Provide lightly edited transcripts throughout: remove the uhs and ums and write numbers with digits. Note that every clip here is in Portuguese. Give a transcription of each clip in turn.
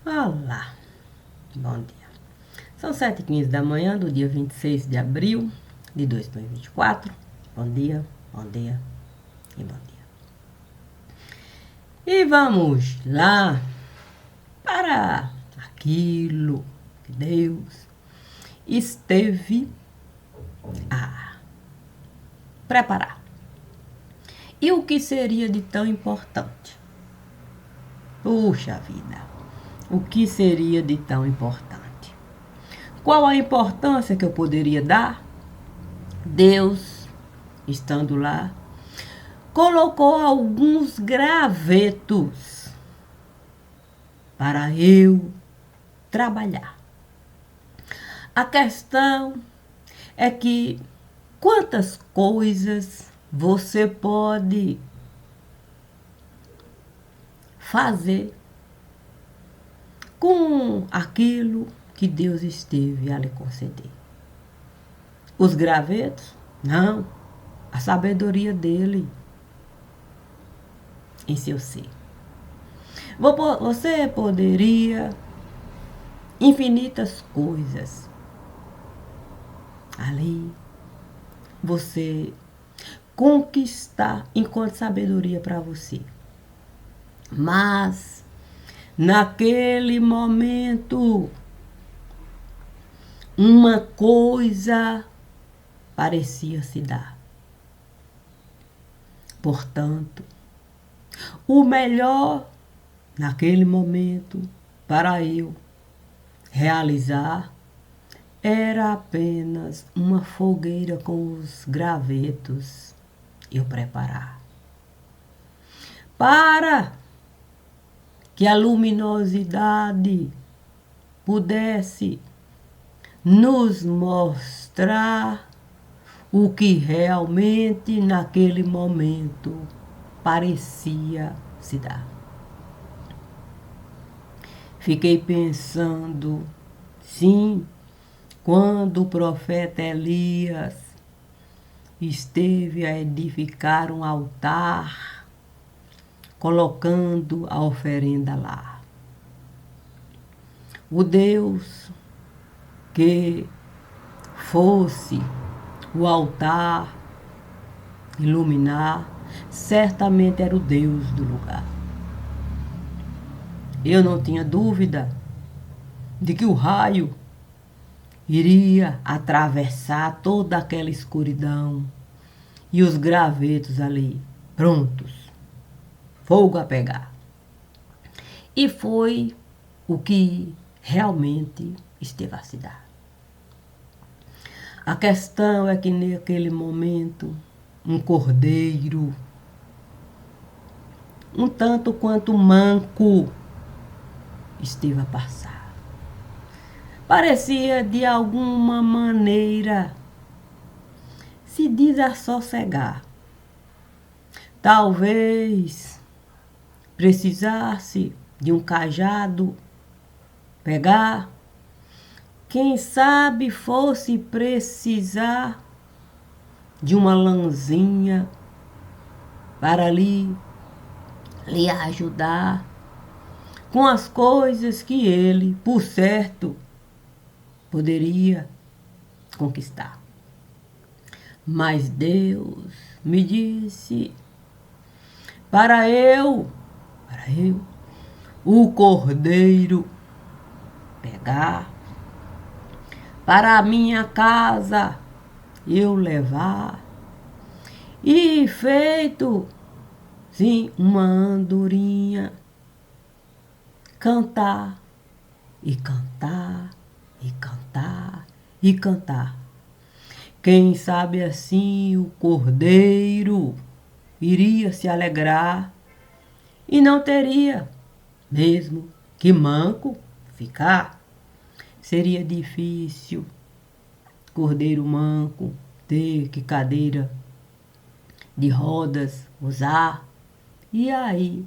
Olá, bom dia. São 7h15 da manhã do dia 26 de abril de 2024. Bom dia e bom dia. E vamos lá para aquilo que Deus esteve a preparar. E o que seria de tão importante? Puxa vida, o que seria de tão importante? Qual a importância que eu poderia dar? Deus, estando lá, colocou alguns gravetos para eu trabalhar. A questão é que quantas coisas você pode fazer com aquilo que Deus esteve a lhe conceder. Os gravetos? Não. A sabedoria dele em seu ser. Você poderia infinitas coisas ali você conquistar enquanto sabedoria para você. Mas naquele momento uma coisa parecia se dar. Portanto, o melhor naquele momento para eu realizar era apenas uma fogueira com os gravetos eu preparar. Para que a luminosidade pudesse nos mostrar o que realmente naquele momento parecia se dar. Fiquei pensando, sim, quando o profeta Elias esteve a edificar um altar, colocando a oferenda lá. O Deus que fosse o altar iluminar, certamente era o Deus do lugar. Eu não tinha dúvida de que o raio iria atravessar toda aquela escuridão e os gravetos ali, prontos, fogo a pegar. E foi o que realmente esteve a se dar. A questão é que naquele momento, um cordeiro, um tanto quanto manco, esteve a passar. Parecia de alguma maneira se desassossegar. Talvez precisasse de um cajado, pegar. Quem sabe fosse precisar de uma lãzinha para lhe ajudar com as coisas que ele, por certo, poderia conquistar. Mas Deus me disse para eu, o cordeiro, pegar, para a minha casa eu levar, e feito, sim, uma andorinha, cantar, e cantar, e cantar, e cantar. Quem sabe assim o cordeiro iria se alegrar e não teria mesmo que manco ficar. Seria difícil, cordeiro manco, ter que cadeira de rodas usar. E aí,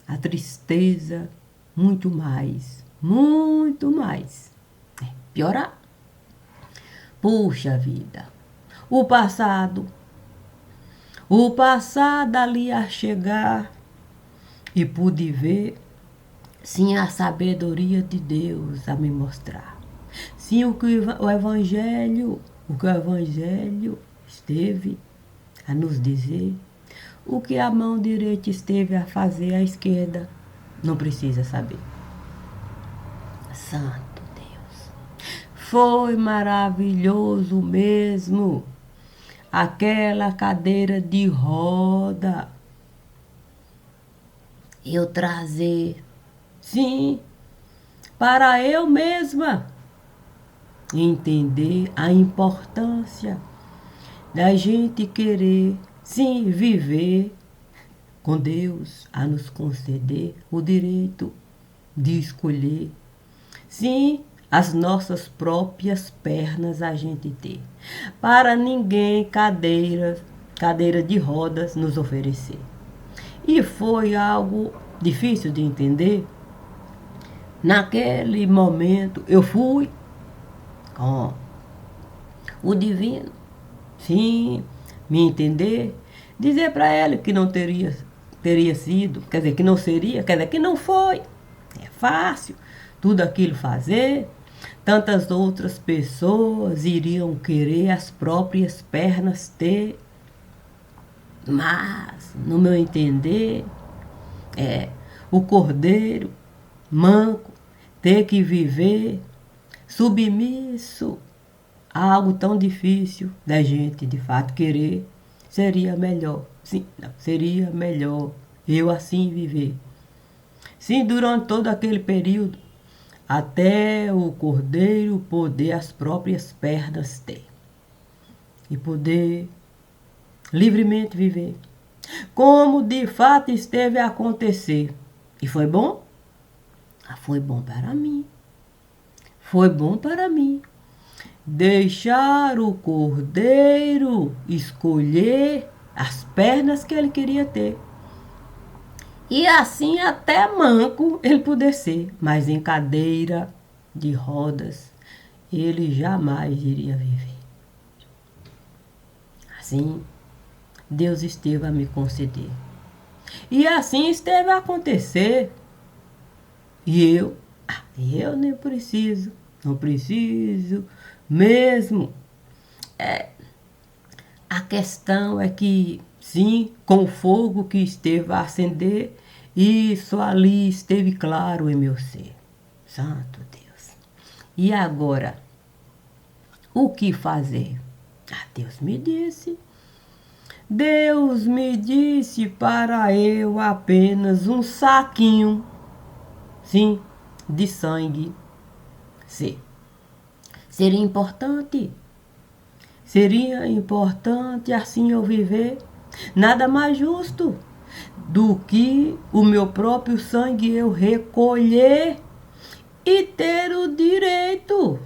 a tristeza, muito mais, piorar. Puxa vida, o passado ali a chegar e pude ver sim, a sabedoria de Deus a me mostrar. Sim, o Evangelho esteve a nos dizer, o que a mão direita esteve a fazer, a esquerda não precisa saber. Santo Deus. Foi maravilhoso mesmo. Aquela cadeira de roda. Eu trazer, sim, para eu mesma entender a importância da gente querer, sim, viver com Deus a nos conceder o direito de escolher, sim, as nossas próprias pernas a gente ter, para ninguém cadeira de rodas nos oferecer. E foi algo difícil de entender. Naquele momento eu fui com o divino, sim, me entender, dizer para ela que não teria sido, quer dizer, que não seria, quer dizer, que não foi. É fácil tudo aquilo fazer. Tantas outras pessoas iriam querer as próprias pernas ter, mas, no meu entender, o cordeiro manco ter que viver submisso a algo tão difícil da gente de fato querer, seria melhor. Sim, não, seria melhor eu assim viver. Sim, durante todo aquele período, até o cordeiro poder as próprias pernas ter e poder livremente viver, como de fato esteve a acontecer. E foi bom? Foi bom para mim. Foi bom para mim. Deixar o cordeiro escolher as pernas que ele queria ter. E assim até manco ele poder ser, mas em cadeira de rodas ele jamais iria viver. Assim, Deus esteve a me conceder. E assim esteve a acontecer. E eu nem preciso, não preciso mesmo. A questão é que, sim, com o fogo que esteve a acender, isso ali esteve claro em meu ser. Santo Deus. E agora, o que fazer? Deus me disse. Deus me disse para eu apenas um saquinho, sim, de sangue ser. Seria importante. Seria importante assim eu viver. Nada mais justo do que o meu próprio sangue eu recolher e ter o direito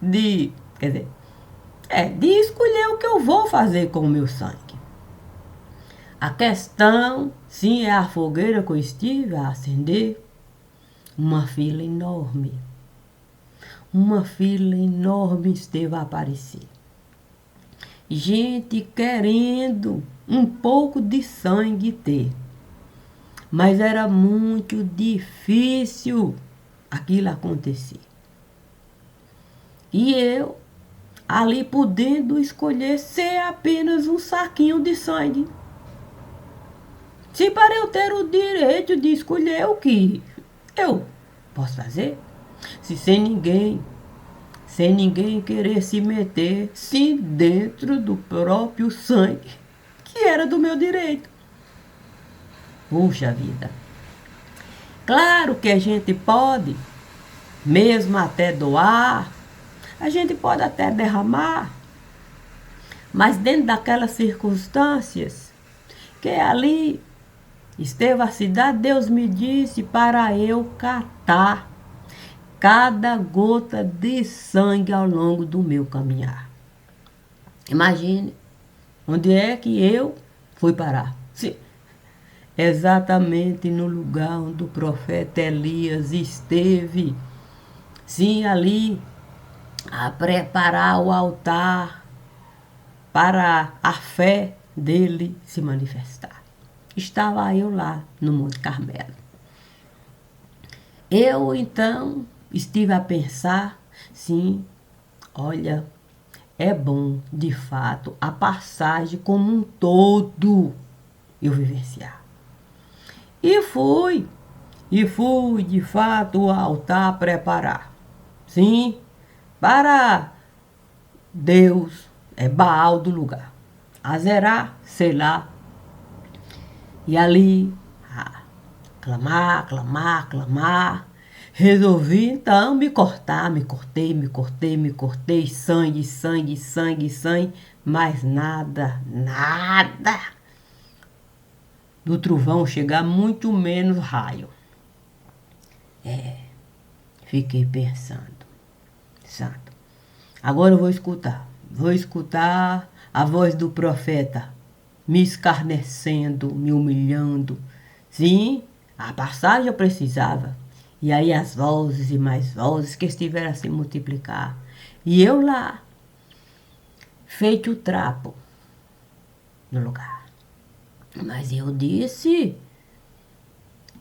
de, quer dizer, de escolher o que eu vou fazer com o meu sangue. A questão, sim, é a fogueira que eu estive a acender. Uma fila enorme. Uma fila enorme esteve a aparecer. Gente querendo um pouco de sangue ter. Mas era muito difícil aquilo acontecer. E eu, ali podendo escolher ser apenas um saquinho de sangue. Se para eu ter o direito de escolher o que eu posso fazer, se sem ninguém querer se meter, sim, dentro do próprio sangue, que era do meu direito. Puxa vida. Claro que a gente pode, mesmo até doar, a gente pode até derramar, mas dentro daquelas circunstâncias, que ali esteve a cidade, Deus me disse para eu catar cada gota de sangue ao longo do meu caminhar. Imagine onde é que eu fui parar. Sim, exatamente no lugar onde o profeta Elias esteve. Sim, ali a preparar o altar para a fé dele se manifestar. estava eu lá no Monte Carmelo. Eu, então, estive a pensar, sim, olha, é bom, de fato, a passagem como um todo eu vivenciar. E fui, de fato, ao altar preparar. Sim, para Deus, é Baal do lugar. Azerá, sei lá. E ali, clamar, clamar, clamar. Resolvi então me cortar, me cortei, sangue, sangue, sangue, sangue, mas nada, nada do trovão chegar, muito menos raio. Fiquei pensando, santo. Agora eu vou escutar a voz do profeta, me escarnecendo, me humilhando. Sim, a passagem eu precisava. E aí as vozes e mais vozes que estiveram a se multiplicar. E eu lá, feito trapo no lugar. Mas eu disse,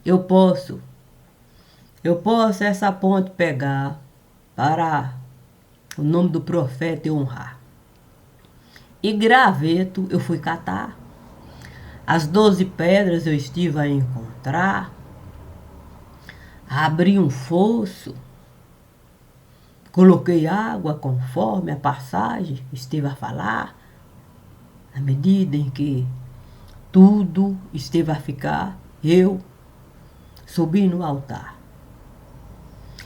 eu posso, eu posso essa ponte pegar para o nome do profeta e honrar. E graveto eu fui catar. As 12 pedras eu estive a encontrar. Abri um fosso. Coloquei água conforme a passagem esteve a falar. À medida em que tudo esteve a ficar, eu subi no altar.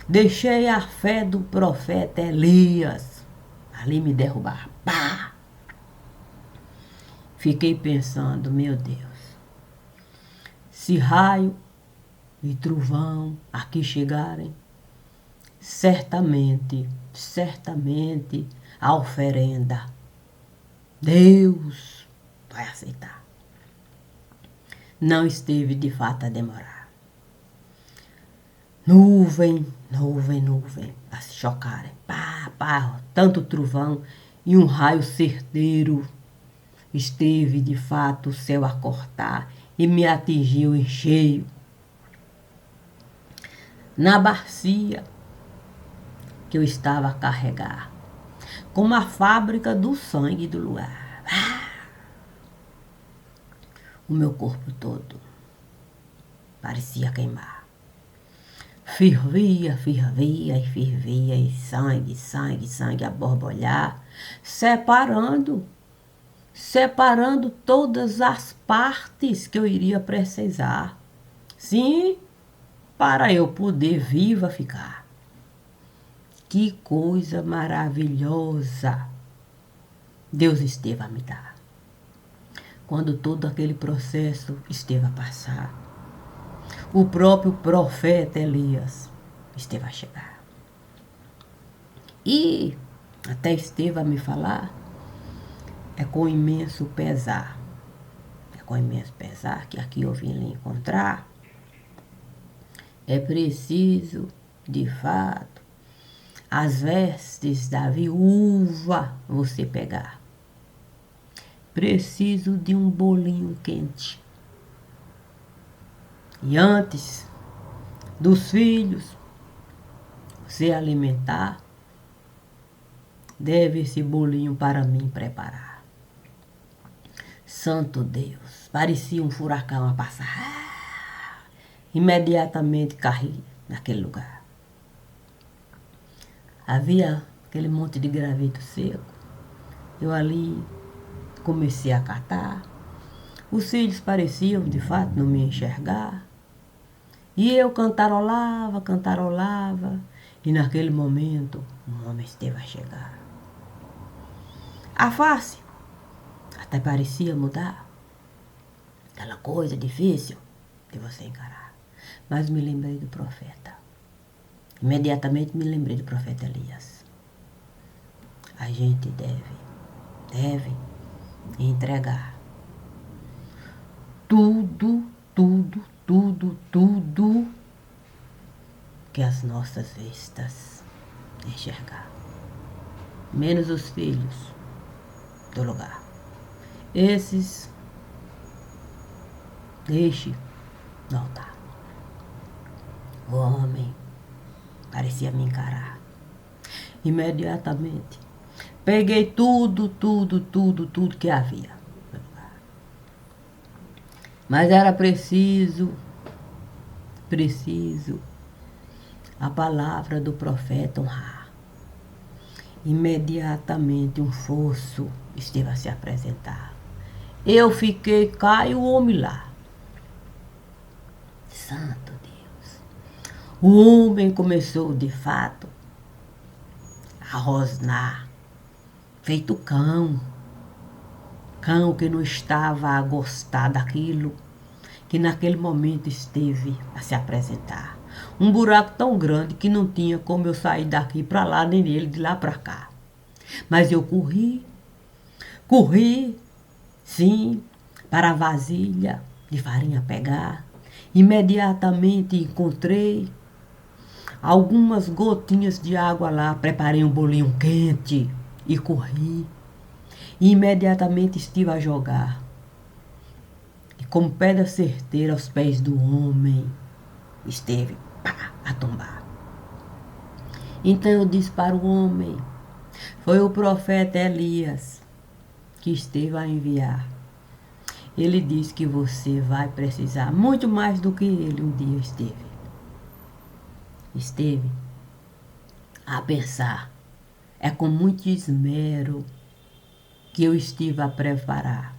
Deixei a fé do profeta Elias ali me derrubar. Pá! Fiquei pensando, meu Deus, se raio e trovão aqui chegarem, certamente, certamente a oferenda Deus vai aceitar. Não esteve de fato a demorar. Nuvem, nuvem, nuvem, a se chocarem. Pá, pá, tanto trovão e um raio certeiro. Esteve de fato o céu a cortar e me atingiu em cheio. Na bacia que eu estava a carregar, como a fábrica do sangue do lugar. O meu corpo todo parecia queimar. Fervia, fervia e fervia, e sangue, sangue, sangue a borbulhar, separando todas as partes que eu iria precisar. Sim, para eu poder viva ficar. Que coisa maravilhosa Deus esteve a me dar. Quando todo aquele processo esteve a passar, o próprio profeta Elias esteve a chegar. E até esteve a me falar, é com imenso pesar que aqui eu vim lhe encontrar. É preciso, de fato, as vestes da viúva você pegar. Preciso de um bolinho quente. E antes dos filhos você alimentar, deve esse bolinho para mim preparar. Santo Deus, parecia um furacão a passar. Imediatamente caí naquele lugar. Havia aquele monte de graveto seco. Eu ali comecei a catar. Os filhos pareciam, de fato, não me enxergar. E eu cantarolava, cantarolava. E naquele momento, um homem esteve a chegar. A face até parecia mudar. Aquela coisa difícil de você encarar. Mas me lembrei do profeta. Imediatamente me lembrei do profeta Elias. A gente deve entregar tudo que as nossas vistas enxergar. Menos os filhos do lugar. Esses Deixe no altar. O homem parecia me encarar. Imediatamente, peguei tudo que havia. Mas era preciso a palavra do profeta honrar. Imediatamente um fosso esteve a se apresentar. Eu fiquei cá e o homem lá. Santo Deus. O homem começou de fato a rosnar, feito cão. Cão que não estava a gostar daquilo que naquele momento esteve a se apresentar. Um buraco tão grande que não tinha como eu sair daqui para lá, nem ele de lá para cá. Mas eu corri, sim, para a vasilha de farinha pegar. Imediatamente encontrei algumas gotinhas de água lá, preparei um bolinho quente e corri. E imediatamente estive a jogar. E como pedra certeira aos pés do homem, esteve a tombar. Então eu disse para o homem, foi o profeta Elias que esteve a enviar. Ele disse que você vai precisar muito mais do que ele um dia esteve. Esteve a pensar. É com muito esmero que eu estive a preparar.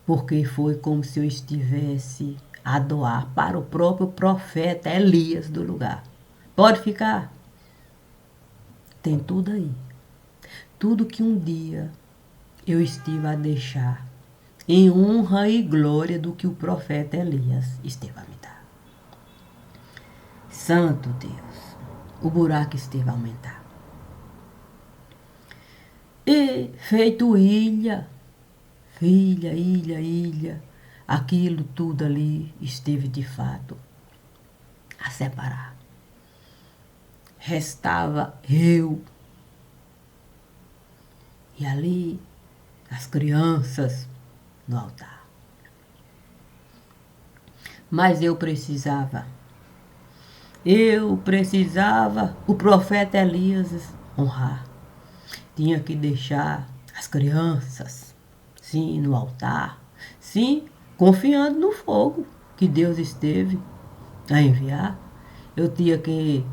Porque foi como se eu estivesse a doar para o próprio profeta Elias do lugar. Pode ficar. Tem tudo aí. Tudo que um dia eu estive a deixar em honra e glória do que o profeta Elias esteve a me dar. Santo Deus, o buraco esteve a aumentar. E feito ilha, aquilo tudo ali esteve de fato a separar. Restava eu. E ali, as crianças no altar. Mas eu precisava o profeta Elias honrar. Tinha que deixar as crianças, sim, no altar, sim, confiando no fogo que Deus esteve a enviar. Eu tinha que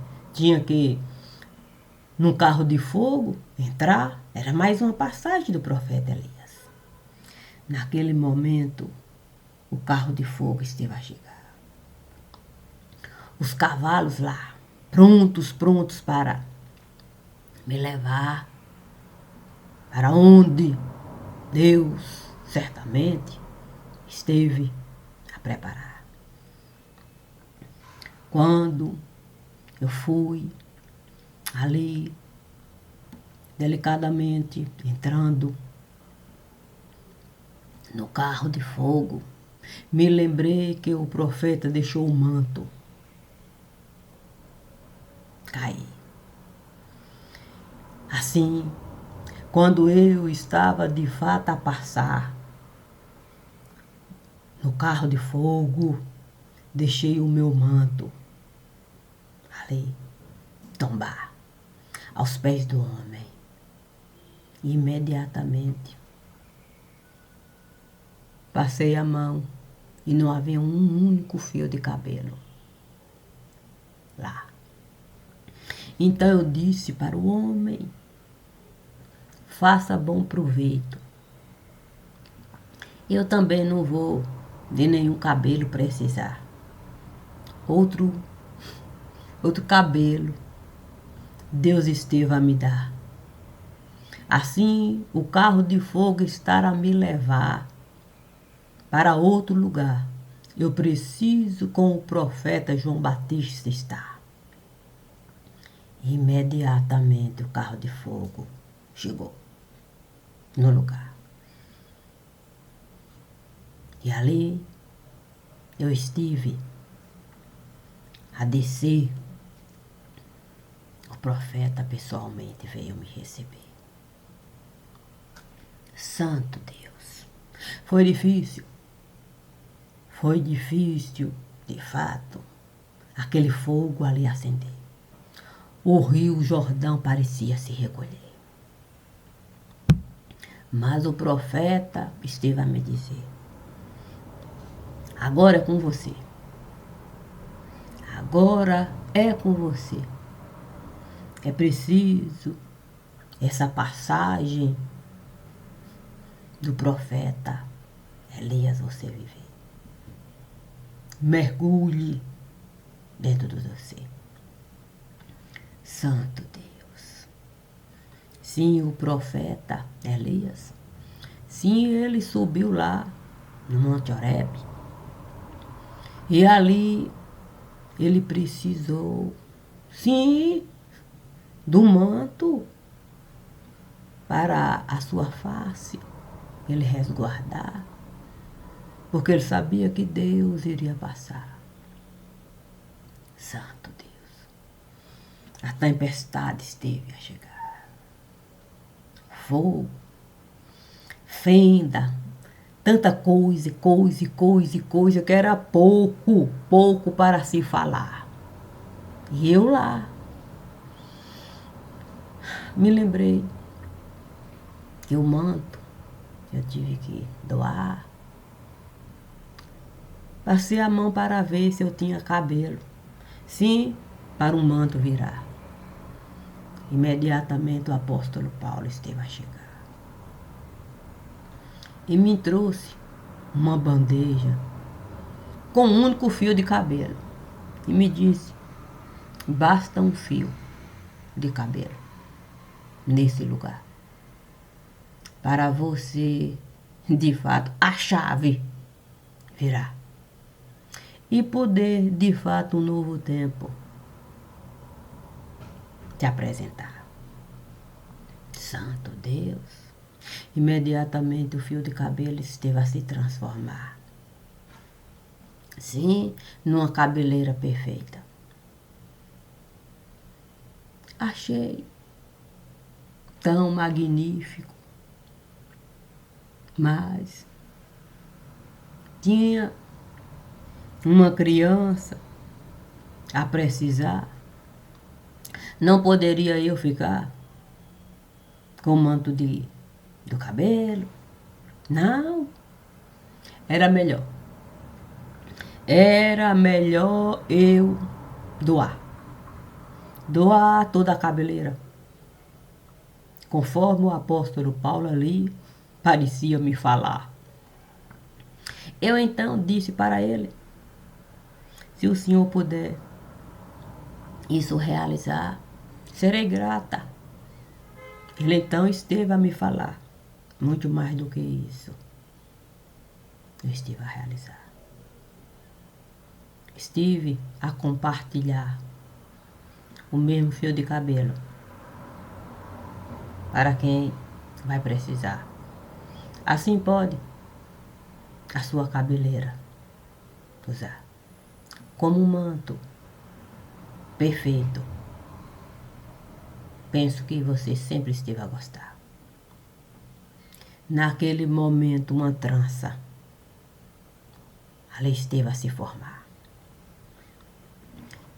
num carro de fogo, entrar, era mais uma passagem do profeta Elias. Naquele momento, o carro de fogo esteve a chegar. Os cavalos lá, prontos para me levar para onde Deus certamente esteve a preparar. Quando eu fui ali, delicadamente entrando no carro de fogo, me lembrei que o profeta deixou o manto cair. Assim, quando eu estava de fato a passar no carro de fogo, deixei o meu manto ali tombar aos pés do homem. Imediatamente passei a mão e não havia um único fio de cabelo lá. Então eu disse para o homem, faça bom proveito. Eu também não vou de nenhum cabelo precisar. Outro cabelo Deus esteve a me dar. Assim, o carro de fogo estará a me levar para outro lugar. Eu preciso com o profeta João Batista estar. Imediatamente o carro de fogo chegou no lugar. E ali eu estive a descer. O profeta pessoalmente veio me receber. Santo Deus. Foi difícil. Foi difícil, de fato, aquele fogo ali acender. O rio Jordão parecia se recolher. Mas o profeta esteve a me dizer: agora é com você. Agora é com você. É preciso essa passagem do profeta Elias você viver. Mergulhe dentro de você. Santo Deus. Sim, o profeta Elias. Sim, ele subiu lá no Monte Horebe. E ali ele precisou, sim, do manto para a sua face, ele resguardar, porque ele sabia que Deus iria passar. Santo Deus. A tempestade esteve a chegar. Fogo, fenda, tanta coisa, que era pouco para se falar. E eu lá, me lembrei que o manto eu tive que doar. Passei a mão para ver se eu tinha cabelo. Sim, para um manto virar. Imediatamente o apóstolo Paulo esteve a chegar. E me trouxe uma bandeja com um único fio de cabelo. E me disse: basta um fio de cabelo nesse lugar para você, de fato, a chave virar. E poder, de fato, um novo tempo te apresentar. Santo Deus. Imediatamente o fio de cabelo esteve a se transformar. Sim, numa cabeleira perfeita. Achei tão magnífico. Mas tinha uma criança a precisar. Não poderia eu ficar com o manto do cabelo. Não. Era melhor. Era melhor eu doar. Doar toda a cabeleira. Conforme o apóstolo Paulo ali parecia me falar. Eu então disse para ele: se o senhor puder isso realizar, serei grata. Ele então esteve a me falar muito mais do que isso. Eu estive a realizar. Estive a compartilhar o mesmo fio de cabelo para quem vai precisar. Assim pode a sua cabeleira usar como um manto perfeito. Penso que você sempre esteve a gostar. Naquele momento, uma trança ali esteve a se formar.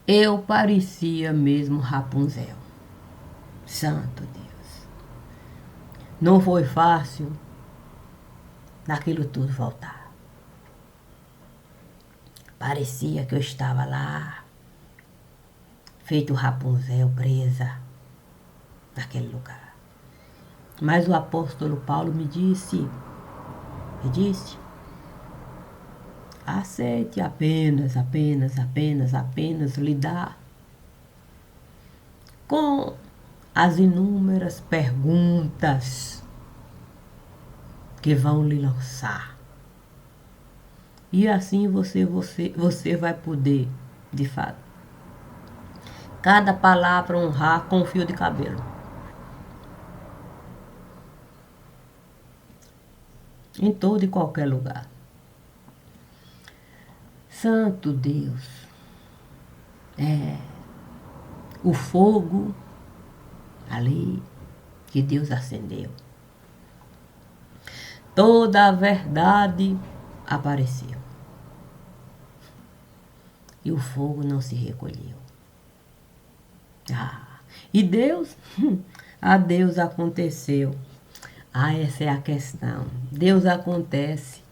Eu parecia mesmo Rapunzel. Santo Deus. Não foi fácil daquilo tudo voltar. Parecia que eu estava lá, feito Rapunzel, presa naquele lugar. Mas o apóstolo Paulo me disse, aceite apenas lidar com as inúmeras perguntas que vão lhe lançar. E assim você vai poder, de fato, cada palavra honrar com um fio de cabelo. Em todo e qualquer lugar. Santo Deus. O fogo ali que Deus acendeu. Toda a verdade apareceu. e o fogo não se recolheu. E Deus? A Deus aconteceu. Essa é a questão. Deus acontece.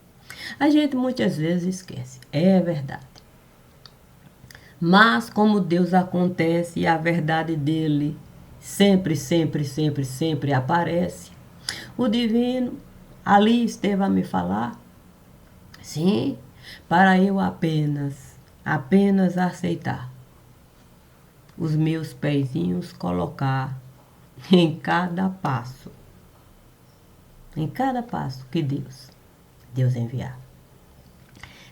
A gente muitas vezes esquece. É verdade. Mas como Deus acontece e a verdade dele sempre, sempre, sempre, sempre aparece, o divino ali esteve a me falar, sim, para eu apenas aceitar os meus pezinhos colocar em cada passo que Deus enviar.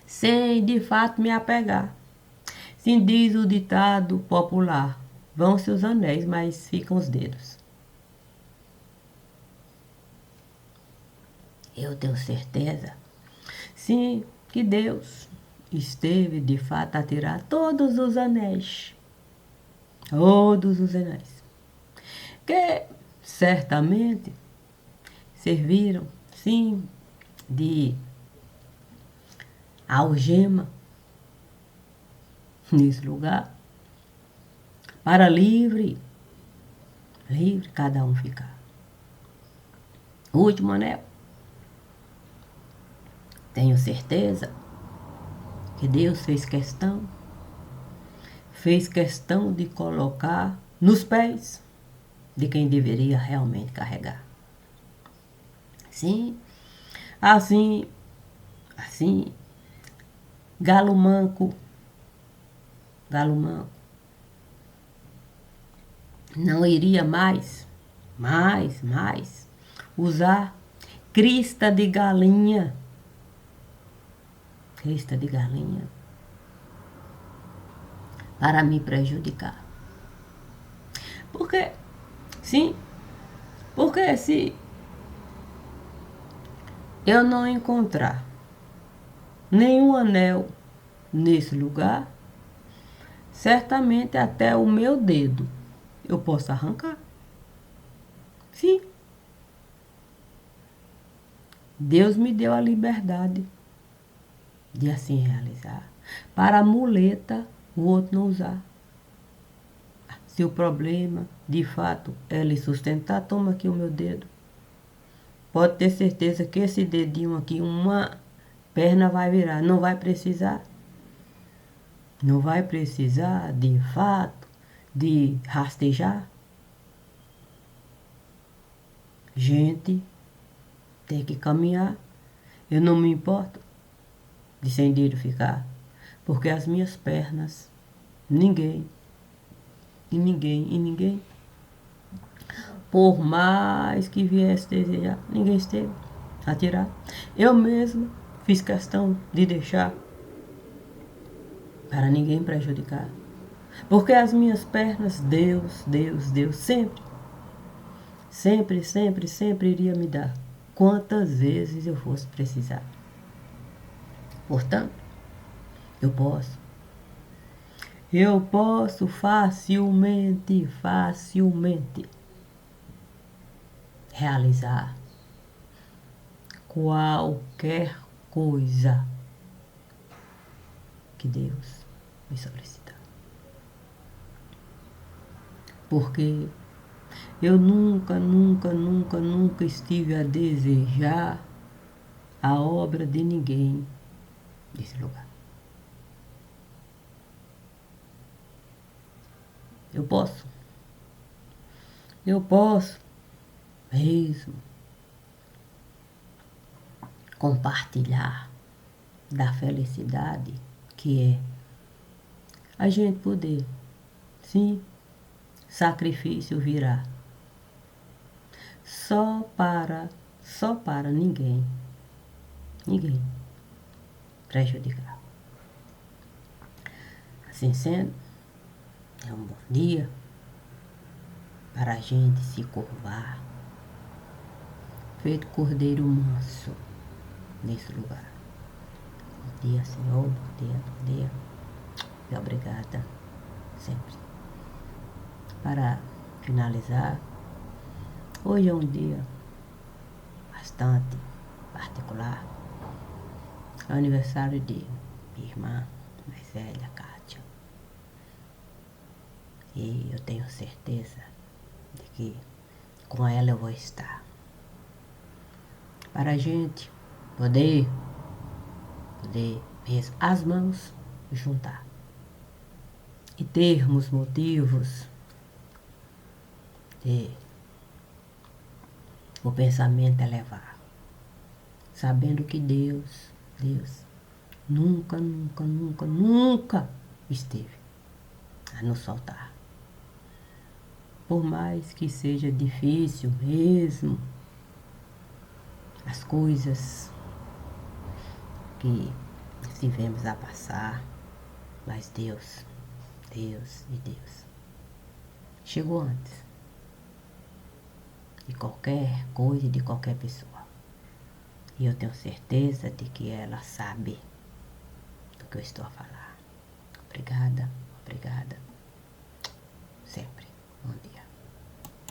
Sem de fato me apegar. Sim, diz o ditado popular, vão-se os anéis, mas ficam os dedos. Eu tenho certeza, sim, que Deus esteve de fato a tirar todos os anéis. Todos os anéis. Que certamente serviram, sim, de algema nesse lugar, para livre cada um ficar. O último anel, tenho certeza que Deus fez questão de colocar nos pés de quem deveria realmente carregar. Sim, assim, galo manco, não iria mais usar crista de galinha para me prejudicar. Porque se eu não encontrar nenhum anel nesse lugar, certamente até o meu dedo eu posso arrancar. Sim. Deus me deu a liberdade de assim realizar. Para a muleta, o outro não usar. Se o problema, de fato, é lhe sustentar, toma aqui o meu dedo. Pode ter certeza que esse dedinho aqui, uma perna vai virar. Não vai precisar, de fato, de rastejar. Gente, tem que caminhar. Eu não me importo de sem dedo ficar, porque as minhas pernas, ninguém, por mais que viesse desejar, ninguém esteve a tirar. Eu mesma fiz questão de deixar para ninguém prejudicar, porque as minhas pernas, Deus, sempre iria me dar, quantas vezes eu fosse precisar. Portanto, eu posso facilmente realizar qualquer coisa que Deus me solicitar. Porque eu nunca estive a desejar a obra de ninguém desse lugar. Eu posso mesmo compartilhar da felicidade que é a gente poder, sim, sacrifício virá só para ninguém prejudicar. Assim sendo, é um bom dia para a gente se curvar, feito cordeiro manso nesse lugar. Bom dia, Senhor, bom dia. E obrigada sempre. Para finalizar, hoje é um dia bastante particular. É o aniversário de minha irmã mais velha, Kátia. E eu tenho certeza de que com ela eu vou estar. Para a gente poder mesmo as mãos juntar e termos motivos de o pensamento elevar, sabendo que Deus nunca, nunca, nunca, nunca esteve a nos soltar. Por mais que seja difícil mesmo, as coisas que estivemos a passar, mas Deus chegou antes de qualquer coisa e de qualquer pessoa. E eu tenho certeza de que ela sabe do que eu estou a falar. Obrigada.